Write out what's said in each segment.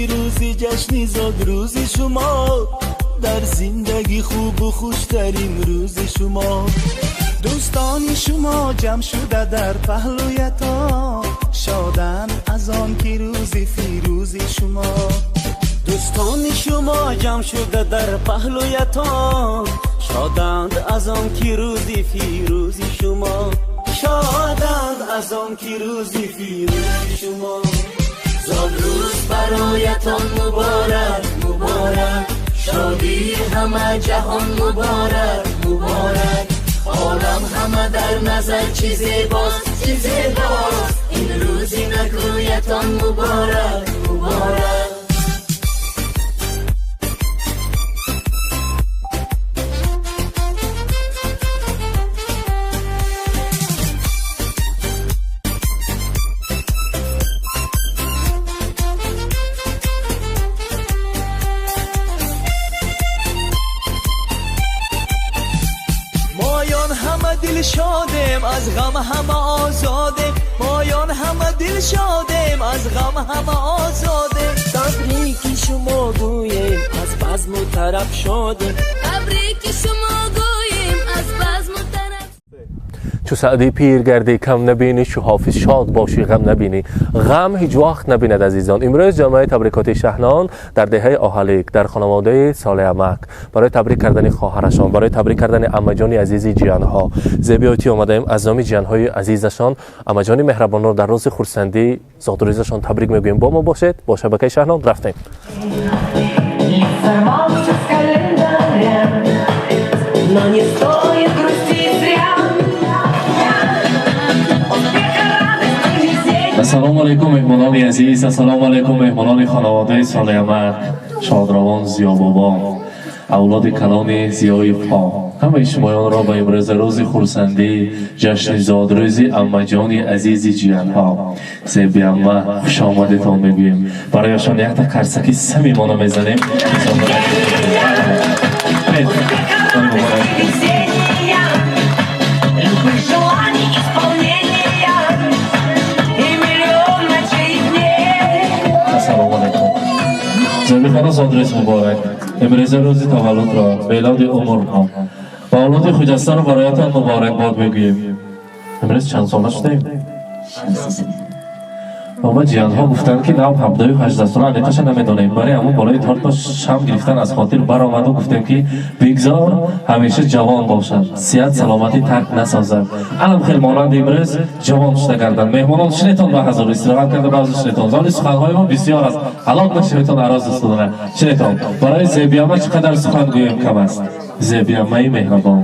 پیروزی جشنی زاد روزی شما، در زندگی خوب و خوشترین روزی شما. دوستان شما جمع شده در پهلویتان، شادن از آن که روزی فیروزی شما. دوستان شما جمع شده در پهلویتان، شادند از آن که روزی فیروزی شما. شادند از آن که روزی فیروزی شما. زاد روز برایتان مبارک مبارک، شادی همه جهان مبارک مبارک. عالم همه در نظر چی زیباست چی زیباست، این روزی نگویتان مبارک مبارک. دل شادیم از غم همه آزادیم، مایان همه دل شادیم از غم همه آزادیم. تبریک شما گوییم از بزم و طرب شادیم، تبریک شما گوییم از بزم و طرب. چو سعدی پیر گردی کم نبینی، چو حافظ شاد باشی غم نبینی. غم هیچ وقت نبیند عزیزان. امروز جامعه تبریکات شهنان در دهه آهلیک در خانواده صالح عمک برای تبریک کردن خواهرشان، برای تبریک کردن عمجان عزیز جیانها زیبیاتی آمدیم. از نام جیانهای عزیزشان عمجان مهربان را در روز خرسندی زادروزشان تبریک میگوییم. با ما باشید، با شبکه شهنان رفتیم. السلام علیکم مهمانان عزیز، السلام علیکم مهمانان خانواده صالح عمک، شادروان زیا بابا، اولاد کلان زیای پا، همه شمایان را به امروز روز خرسندی جشن زادروزی عمجان عزیز جیانها زیبی عمه خوش آمدتان میگوییم. برایشان یک تا کرسکی صمیمانه میزنیم. زیبیخانه زادروز مبارک. امروز روز تولد را میلاد عمر ها و اولاد خجسته را برایتان مبارک باد میگوییم. امروز چند ساله شدیم؟ اما جیان ها گفتن که نو 17 ساله علیقش نمیدونیم، برای اما بالای تارت شم گرفتن از خاطر برآمد و گفتیم که بگذار همیشه جوان باشد، صحت سلامتی ترک نسازد. الان خیلی مانند امروز جوان شده گردن. مهمانان شنیتان به حضور استراحت کرده، بعضی شنیتان زال سخنهای ما بسیار است، الان شنیتان عراض استودنه شنیتان. برای زیبیامه چقدر سخن گویم کم است. زیبیامه مهربان،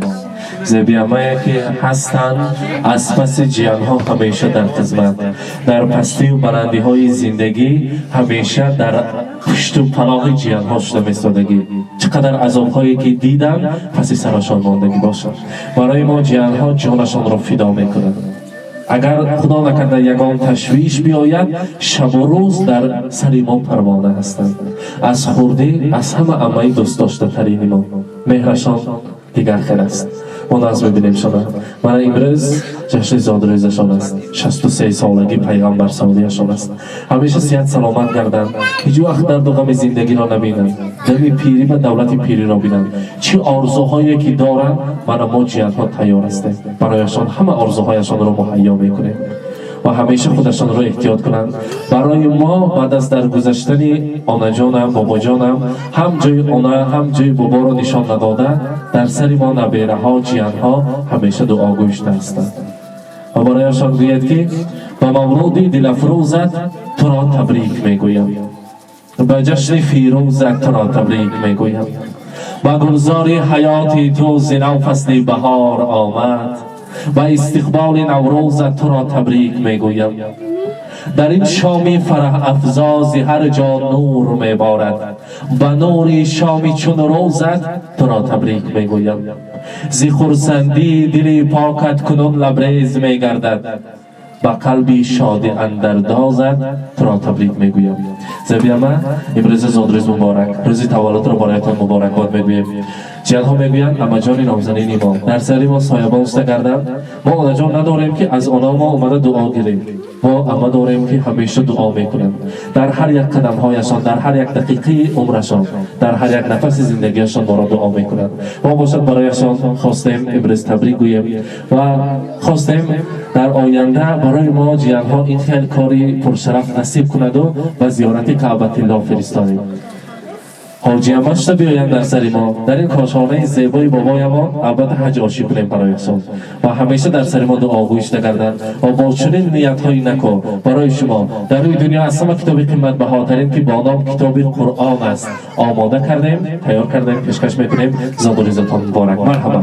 زیبیامه که هستند از پس جیانها همیشه در خدمت، در پستی و بلندی های زندگی همیشه در پشت و پناه جیانها شده میستادگی. چقدر عذاب هایی که دیدن پس سرشان ماندگی باشد. برای ما جیانها جانشان را فدا میکنند. اگر خدا نکرده یگان تشویش بیاید، شب و روز در سر ما پروانه هستند. از خورده از همه عمه دوست داشته ترین ما، مهرشان دیگر خیر است. ما نظر ببینیم شما. من امروز جشن زادروزشان است. 63 سالگی پیغمبر سالیشان است. همیشه صحت سلامت گردند، هیچ وقت درد و غم زندگی را نبینند، دل پیری و دولت پیری را بینند. چه آرزوهایی که دارند من ما جیانها تیار هستیم برایشان همه آرزوهایشان را مهیا میکنیم و همیشه خودشان را احتیاط کنند. برای ما بعد از درگذشتن آنا جانم بابا جانم هم جای آنا هم جای بابا را نشان نداده، در سر ما نبیره ها جیانها همیشه دعا گوشته هستند و برایشان گوید که به مولود دلفروزت تو را تبریک میگویم، به جشن فیروزت تو را تبریک میگویم، به گلزار حیات تو ز نو فصل بهار آمد، و استقبال نوروزت تو را تبریک میگویم. در این شامی فرح افزاز هر جا نور میبارد، به نور شامی چون روزت تو را تبریک میگویم. ز خرسندی دل پاکت کنون لبریز میگردد، با قلبی شاد اندردازت تو را تبریک میگویم. زبیامه امروز زادروز مبارک، روز تولد را برایتان مبارکباد میگوییم. جیانها میگویند عمجان نامزنین ما در سر ما سایبان شده گردند. ما آنجا نداریم که از آنها ما اومده دعا گیریم. ما اما داریم که همیشه دعا میکنند در هر یک قدم هایشان، در هر یک دقیقه عمرشان، در هر یک نفس زندگیشان ما را دعا میکنند. ما باشد برایشان خواستیم امروز تبریک گوییم و خواستیم در آینده برای ما جیانها این خیلی کاری پرشرف نصیب کند و زیارت کعبه الله فرستادیم. حاجیان باشته بیایند در سر ما در این کاشانه زیبای بابای ما البته حج آشی کنیم برایشان و همیشه در سر ما دعا گوشته گردند و با چنین نیت های نکو برای شما در روی دنیا از همه کتاب قیمت بهاترین که با نام کتاب قرآن است آماده کردیم، تیار کردیم، پیشکش میکنیم. زاد و روزتان مبارک. مرحبا.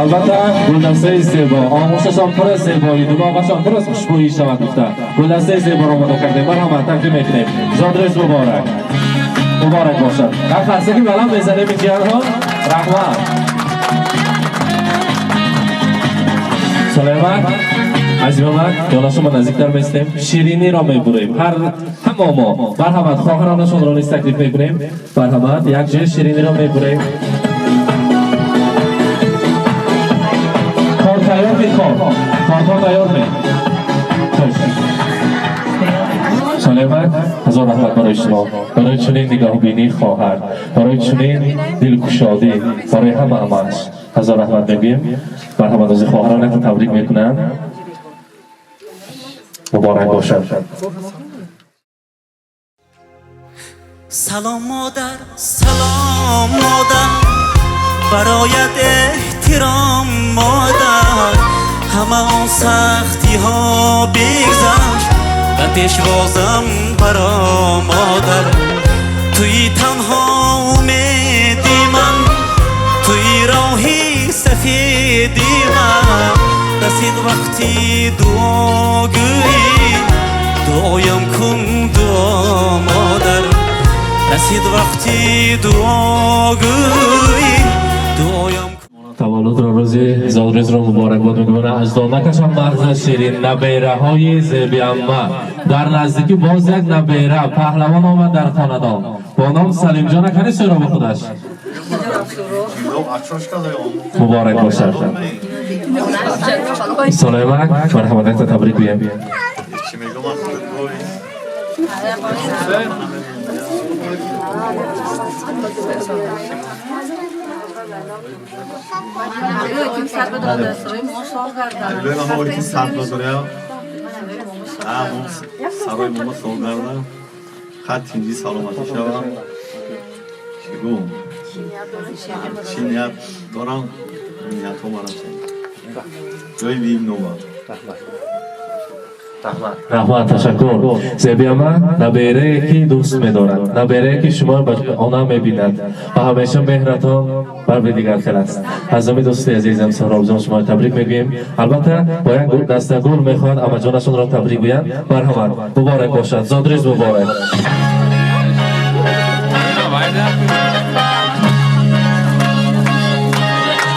البته گلدسته زیبا آموزششان پر از زیبایی، دماغشان پر از خوشبویی شود گفته. گلدسته زیبا را آماده کردیم. مرحبا، تقدیم میکنیم. زادروز مبارک. مبارک باشد. در خرسه که بلند میزنیم این جیانها رحمت. سلیمان عزیز محمد یالا شما نزدیکتر میستیم. شیرینی را میبریم. همه ما مرحبا خواهرانشون را نیز تکلیف میکنیم. مرحبا یک جای شیرینی را میبریم. تیار می کارها تیار می سلیمان هزار رحمت برای شما، برای چنین نگاه بینی خواهر، برای چنین دلگشادی، برای همه همش هزار رحمت میگیم. مرحبا از خواهران تبریک میکنن. مبارک باشد. سلام مادر، سلام مادر، برایت احترام مادر. همه آن سختی ها بگذشت و پیشوازم برا مادر. توی تنها امیدی من، توی راهی سفیدی من. رسید وقتی دعا گویی، دعایم کن دعا مادر. رسید وقتی دعا گویی، دعایم تولد را روزی زادروز را مبارک باد میگم. اجدادکشان مغز شیرین نبیره های زیبی امه در نزدیکی باز یک نبیره پهلوان آمد در خاندان با نام سلیم جان. کنی سوی را به خودش مبارک باشد. سلیمان مرحمت تبریک بیم. سرای ماما سال کردم خط اینجی سلامتی شدم. چیگو چی نیت دارم نیت ها مرم جای بیم نوبا. رحمت تشکر. زیبی من نبیره که دوست می‌دارد، نبیره که شما به آنها می‌بیند و همیشه مهرتان بر به دیگر خیل است. از همین دوستی عزیزم سهراب جان شما تبریک میگیم. البته با یک دسته گل میخواد اما جانشون را تبریک گویند. مرحمت مبارک باشد. زادروز مبارک.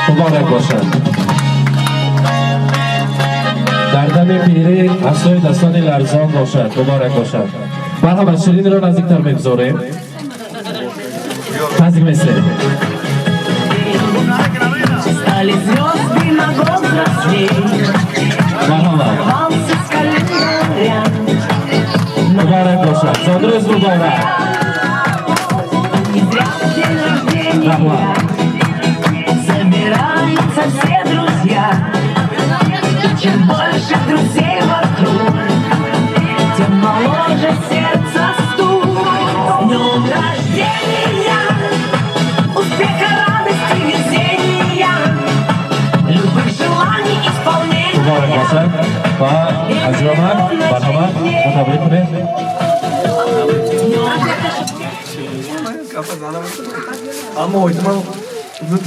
مبارک باشد. در دم پیری اصلای دستان لرزان باشد. مبارک باشد. مرحبا شیرین را نزدیکتر میگذاریم. نزدیک میسیم. مرحبا مبارک باشد. زادروز مبارک. رحمت собираются все друзья. Чем больше друзей вокруг, тем моложе сердце стук. С днем рождения, успеха, радости, везения, любых желаний исполнения. مبارک باشد. و از من مرحبا تبریک کنید. اما احتمال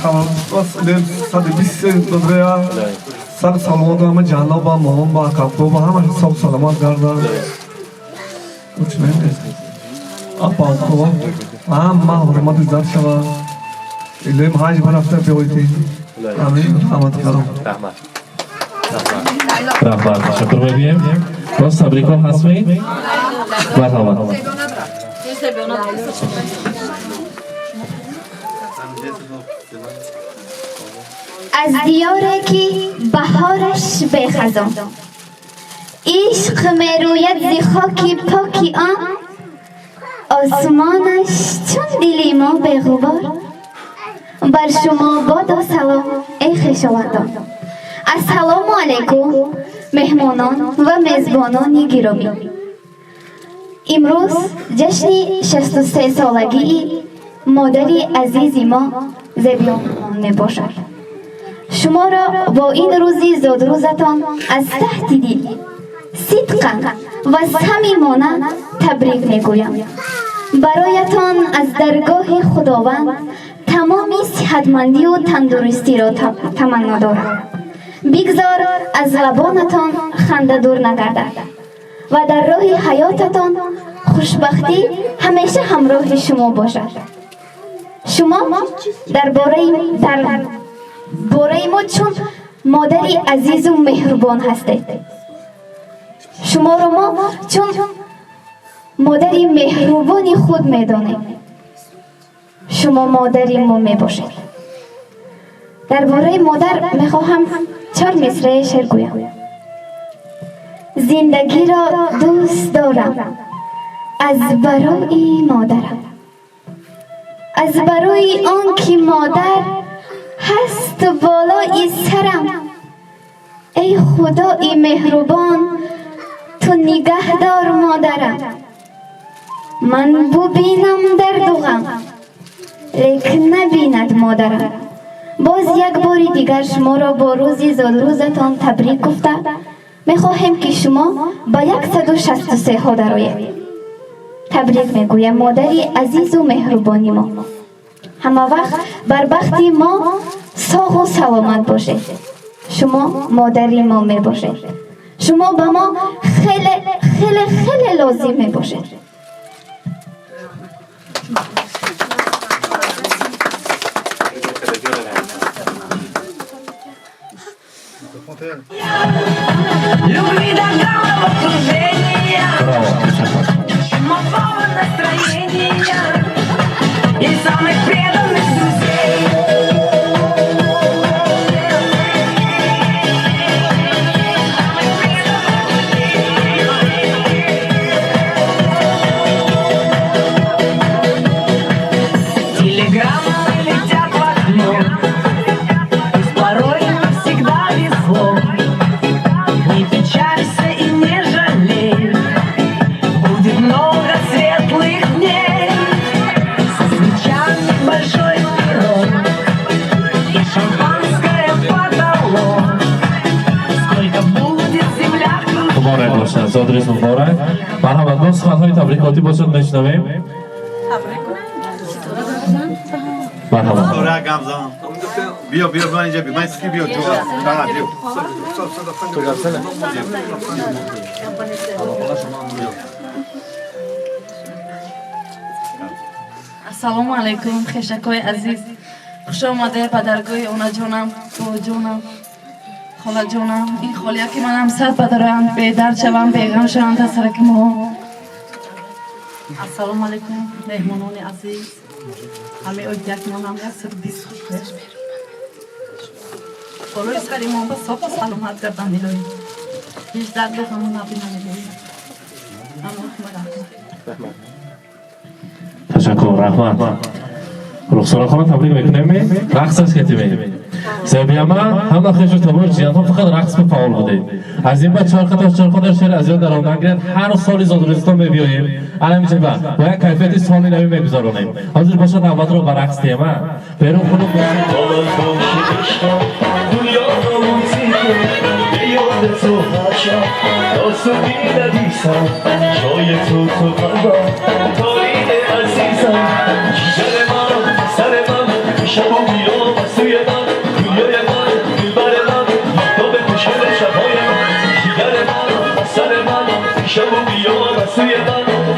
تولد 120 دادریا سر سلامت همه جانا با مامان با کپو با همه سب سلامت کردن. Uçmayın. Apalkova. Amma hurmat izar şava. İlim hacı barafta beoyti. Amin. Rahmat karam. Rahmat. Rahmat. Teşekkür ederim. Rost tabriklar hasmi. Merhaba. از دیاره که بهارش به خزان عشق میروید زی خاکی پاکی آن آسمانش چون دلی ما به غبار بر شما باد و سلام ای خویشاوندان السلام علیکم مهمانان و میزبانان گرامی امروز جشن 63 سالگی مادری عزیز ما زبیان می باشد شما را با این روزی زادروزتان از ته دل صدقاً و صمیمانه تبریک میگویم برایتان از درگاه خداوند تمام صحتمندی و تندرستی را تمنا دارم بگذار از لبانتان خنده دور نگردد و در راه حیاتتان خوشبختی همیشه همراه شما باشد شما در باره ما چون مادری عزیز و مهربان هستید شما را ما چون مادری مهربانی خود میدانیم شما مادری ما میباشید درباره مادر میخواهم 4 مصرع شعر گویم زندگی را دوست دارم از برای مادرم از برای آن که مادر هست بالای سرم ای خدای مهربان تو نگهدار مادرم من ببینم درد و غم لیکن نبیند مادرم باز یک بار دیگر شما را با روزی زادروزتان تبریک گفته میخواهیم که شما با 163 ها درآیید تبریک میگویم مادری عزیز و مهربانی ما همه وقت بر بخت ما ساغ و سلامت باشید شما مادری ما می باشید شما به ما خیلی خیلی خیلی لازم می باشید Любви до головокружения, чумового настроения и самых преданных друзей. Телеграммы летят в окно, порой не всегда везло. Не печалься и не жалей, будет много светлых дней. Со свечами большой пирог и шампанское потолок. Сколько будет земля кругом. مبارک باشد زادروز مبارک مرحبا با سخنهای تبریکاتی باشد میشنویم مرحبا دوره گمزان بیا من اینجا بیا من اسکی بیا تو السلام علیکم خشکای عزیز خوش آمده به درگاه اونا جانم با جانم خاله جانم این خالیه که من هم صد بدارم به درد شوم بیغم شوم تا سرک ما السلام علیکم مهمانان عزیز همه اجدک ما هم یک سر بیست خوش بالای سری ما با صاف و سلامت کردن الهی هیچ درد همون نبینم الهی همون تشکر رحمت رخصان خانم تبریک میکنیم رقص از کتیمه سبیامه هم داخلش تبور جیان ها فقط رقص به فعال بوده از این بعد چرخ شهر از یاد درآمدن گرد هر سالی زادروزتان میبیاییم الان میشه با یک کیفیت سالی نوی میگذارونیم حاضر باشد نوبت رو به رقص تیمه برون خودم شب و بیا و سوی من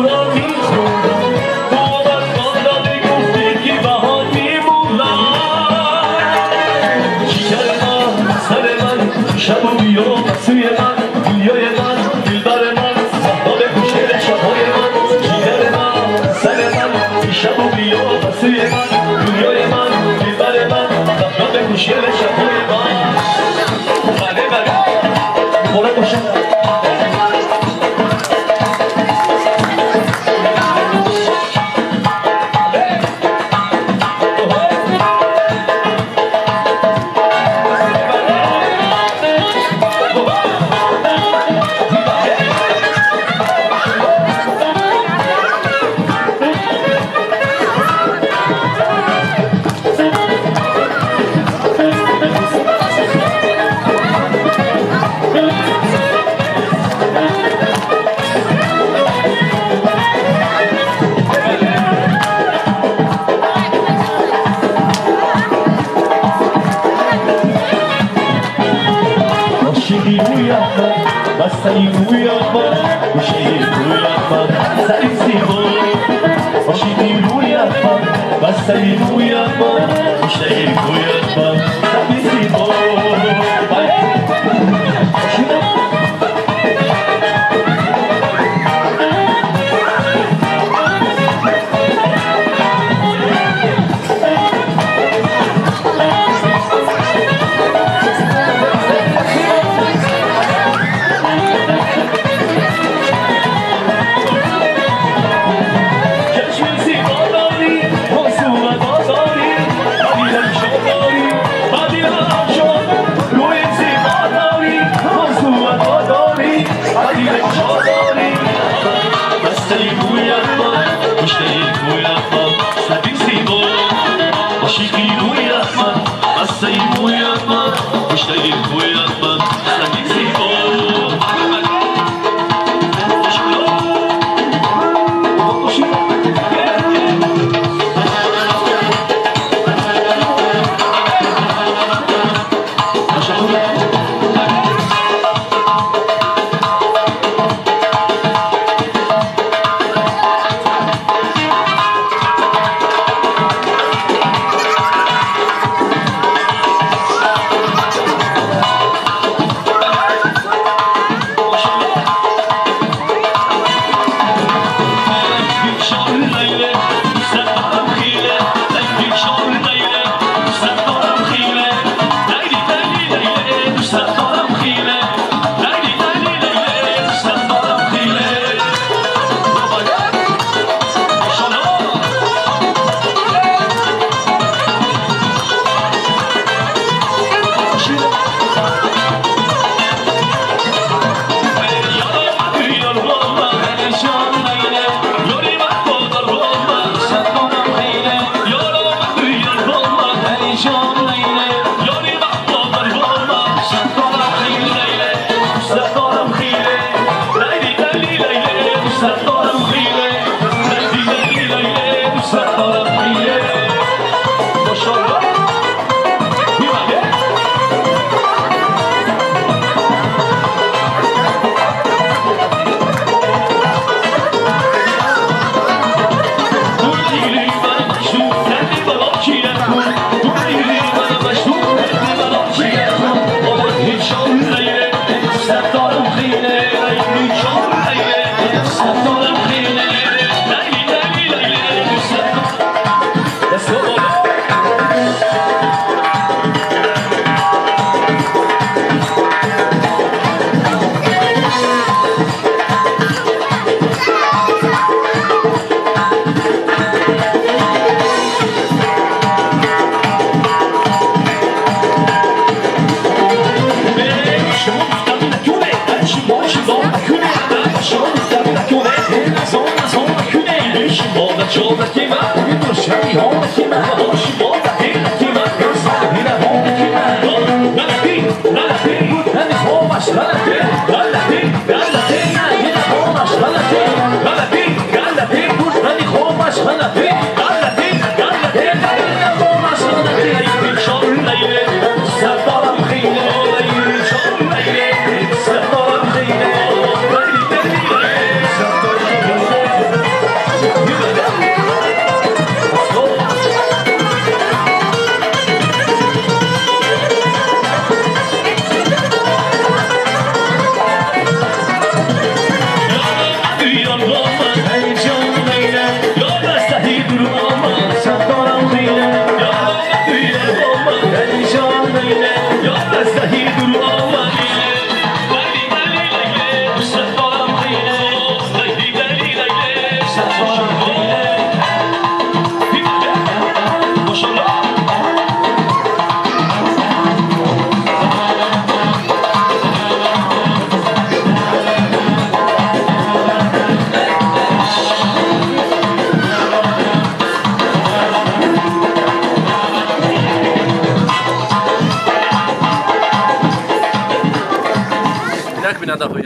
را میخونم باور مادامی گفتی که بهار میمونم جیگر من سر من شب و بیا سوی من دنیای من دلبر من سهال گوشه شبهای من جیگر من سر من شب و بیا سوی من دنیای من دلبر من سهال گوشه شبهای من بله بله بله باشه Bastayı uyatma, bu şeyi uyatma, seni seviyorum. Başını uyatma, bastayı uyatma, bu şeyi uyatma, seni seviyorum.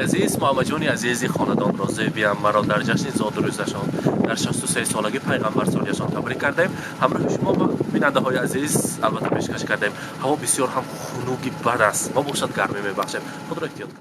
عزیز، محمد جان عزیز خاندان رازی بیام مرا در جشن زادروزشان در 63 سالگی پیغمبر سالیشان تبریک کردیم. همراه شما بیننده های عزیز البته پیشکش کردیم. هوا بسیار هم خنوکی بد است، ما باشد گرمی میبخشیم. خود را احتیاط کنید.